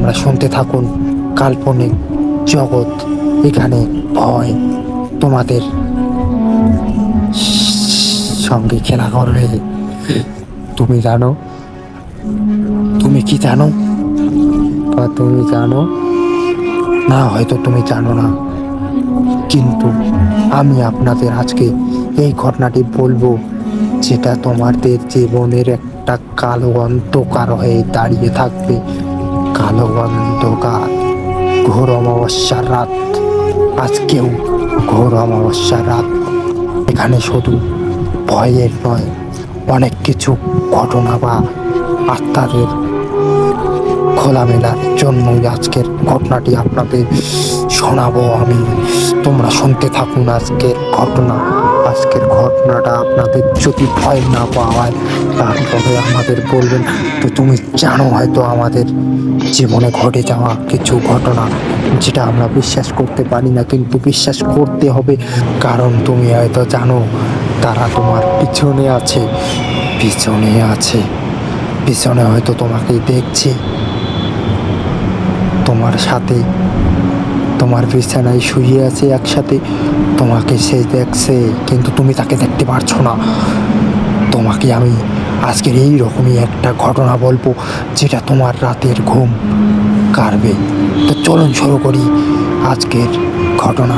তোমরা শুনতে থাকুন কাল্পনিক জগৎ। এখানে ভয় তোমাদের সঙ্গে খেলা করবে। তুমি জানো, তুমি কি জানো, বা তুমি জানো না, হয়তো তুমি জানো না, কিন্তু আমি আপনাদের আজকে এই ঘটনাটি বলবো, যেটা তোমাদের জীবনের একটা কালো অন্ধকার হয়ে দাঁড়িয়ে থাকবে। কালো অন্ধকার, ঘোর অমাবস্যার রাত। আজকেও ঘোর অমাবস্যার রাত। এখানে শুধু ভয়ের নয়, অনেক কিছু ঘটনা বা আত্মাদের খোলামেলার জন্যই আজকের ঘটনাটি আপনাদের শোনাবো আমি। তোমরা শুনতে থাকুন আজকের ঘটনা। আজকের ঘটনাটা আপনাদের যদি ভয় না পাওয়ায় তারপরে আমাদের বলবেন। তো তুমি জানো হয়তো আমাদের জীবনে ঘটে যাওয়া কিছু ঘটনা, যেটা আমরা বিশ্বাস করতে পারি না, কিন্তু বিশ্বাস করতে হবে। কারণ তুমি হয়তো জানো তারা তোমার পিছনে আছে, পিছনে আছে, পিছনে হয়তো তোমাকে দেখছে, তোমার সাথে তোমার বিছানায় শুয়ে আছে একসাথে, তোমাকে সে দেখছে কিন্তু তুমি তাকে দেখতে পারছো না। তোমাকে আমি আজকের এই রকমই একটা ঘটনা বলবো, যেটা তোমার রাতের ঘুম কাড়বে। তো চলুন শুরু করি আজকের ঘটনা।